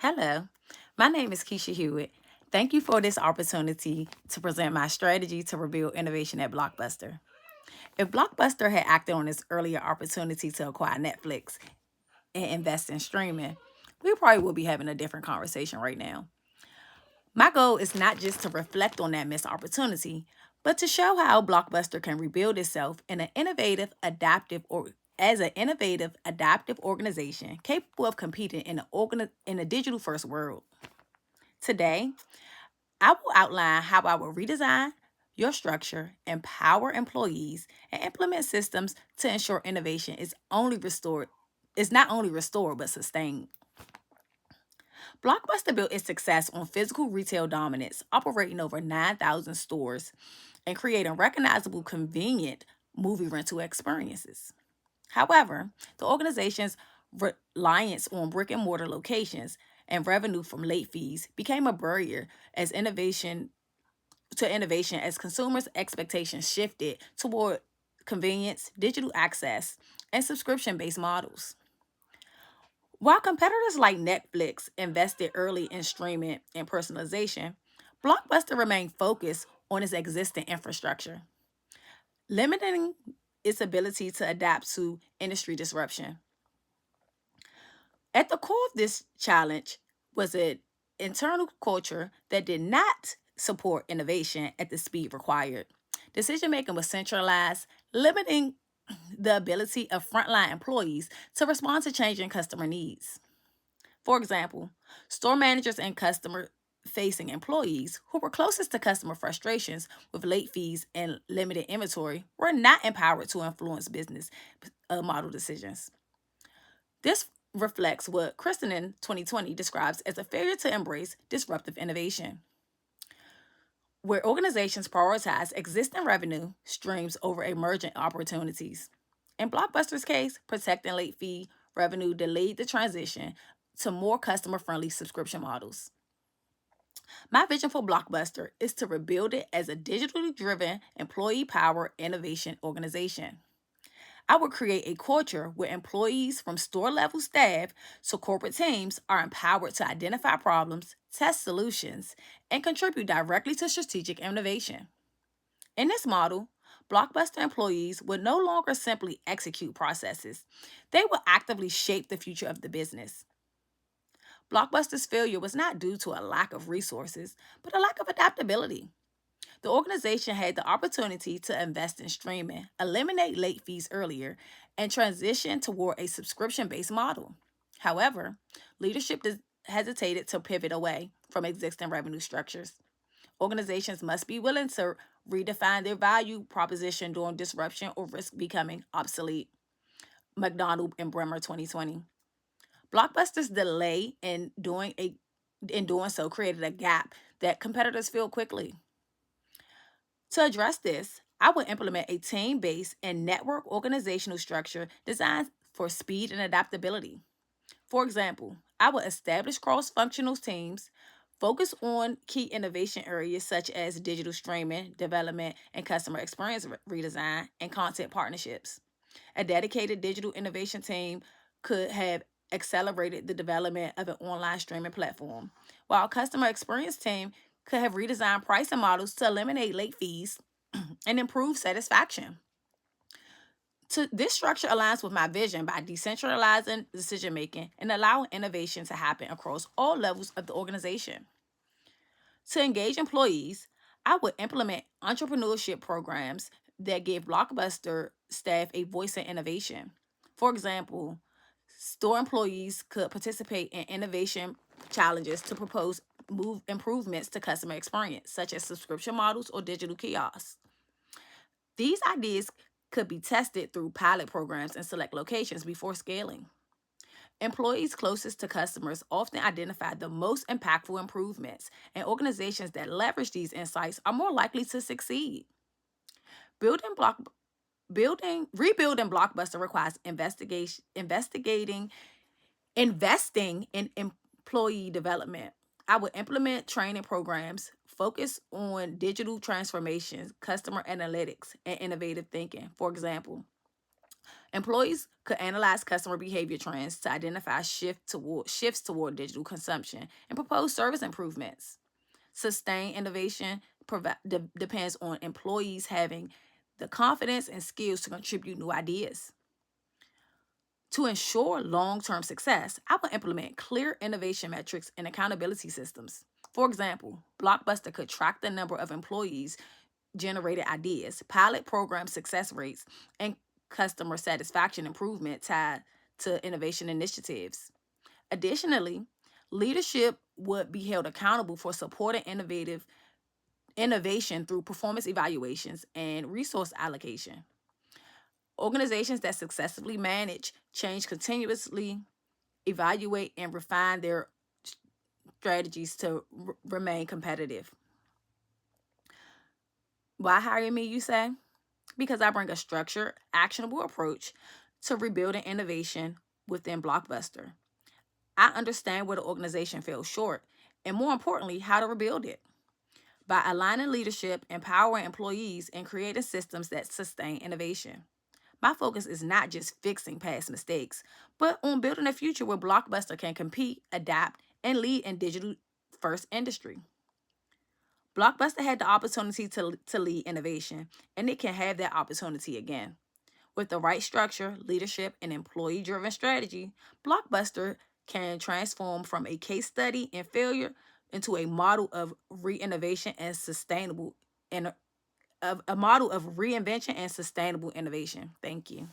Hello, my name is Keisha Hewitt. Thank you for this opportunity to present my strategy to rebuild innovation at Blockbuster. If Blockbuster had acted on its earlier opportunity to acquire Netflix and invest in streaming, we probably would be having a different conversation right now. My goal is not just to reflect on that missed opportunity, but to show how Blockbuster can rebuild itself in an innovative, adaptive, or as an innovative, adaptive organization capable of competing in a digital first world. Today, I will outline how I will redesign your structure, empower employees, and implement systems to ensure innovation is not only restored but sustained. Blockbuster built its success on physical retail dominance, operating over 9,000 stores and creating recognizable, convenient movie rental experiences. However, the organization's reliance on brick and mortar locations and revenue from late fees became a barrier as innovation as consumers' expectations shifted toward convenience, digital access, and subscription based models. While competitors like Netflix invested early in streaming and personalization, Blockbuster remained focused on its existing infrastructure, limiting its ability to adapt to industry disruption. At the core of this challenge was an internal culture that did not support innovation at the speed required. Decision making was centralized, limiting the ability of frontline employees to respond to changing customer needs. For example, store managers and customer facing employees who were closest to customer frustrations with late fees and limited inventory were not empowered to influence business model decisions. This reflects what Kristen in 2020 describes as a failure to embrace disruptive innovation, where organizations prioritize existing revenue streams over emergent opportunities. In Blockbuster's case, protecting late fee revenue delayed the transition to more customer friendly subscription models. My vision for Blockbuster is to rebuild it as a digitally driven, employee powered innovation organization. I would create a culture where employees from store level staff to corporate teams are empowered to identify problems, test solutions, and contribute directly to strategic innovation. In this model, Blockbuster employees would no longer simply execute processes, they would actively shape the future of the business. Blockbuster's failure was not due to a lack of resources, but a lack of adaptability. The organization had the opportunity to invest in streaming, eliminate late fees earlier, and transition toward a subscription based model. However, leadership hesitated to pivot away from existing revenue structures. Organizations must be willing to redefine their value proposition during disruption or risk becoming obsolete. McDonald and Bremer 2020. Blockbuster's delay in doing so created a gap that competitors fill quickly. To address this, I would implement a team based and network organizational structure designed for speed and adaptability. For example, I would establish cross functional teams, focus on key innovation areas such as digital streaming, development, and customer experience redesign, and content partnerships. A dedicated digital innovation team could have accelerated the development of an online streaming platform, while a customer experience team could have redesigned pricing models to eliminate late fees and improve satisfaction. This structure aligns with my vision by decentralizing decision making and allowing innovation to happen across all levels of the organization. To engage employees, I would implement entrepreneurship programs that give Blockbuster staff a voice in innovation. For example, store employees could participate in innovation challenges to propose move improvements to customer experience, such as subscription models or digital kiosks. These ideas could be tested through pilot programs in select locations before scaling. Employees closest to customers often identify the most impactful improvements, and organizations that leverage these insights are more likely to succeed. Building block Building rebuilding Blockbuster requires investing in employee development. I would implement training programs focus on digital transformations, customer analytics, and innovative thinking. For example, Employees could analyze customer behavior trends to identify shifts toward digital consumption and propose service improvements. Sustained innovation depends on employees having the confidence and skills to contribute new ideas. To ensure long-term success, I will implement clear innovation metrics and accountability systems. For example, Blockbuster could track the number of employees generated ideas, pilot program success rates, and customer satisfaction improvement tied to innovation initiatives. Additionally, leadership would be held accountable for supporting innovation through performance evaluations and resource allocation. Organizations that successfully manage change continuously evaluate and refine their strategies to remain competitive. Why hire me, you say? Because I bring a structured, actionable approach to rebuilding innovation within Blockbuster. I understand where the organization fell short, and more importantly, how to rebuild it. By aligning leadership, empowering employees, and creating systems that sustain innovation. My focus is not just fixing past mistakes, but on building a future where Blockbuster can compete, adapt, and lead in digital first industry. Blockbuster had the opportunity to lead innovation, and it can have that opportunity again. With the right structure, leadership, and employee driven strategy, Blockbuster can transform from a case study in failure into a model of reinnovation and sustainable and a model of reinvention and sustainable innovation. Thank you.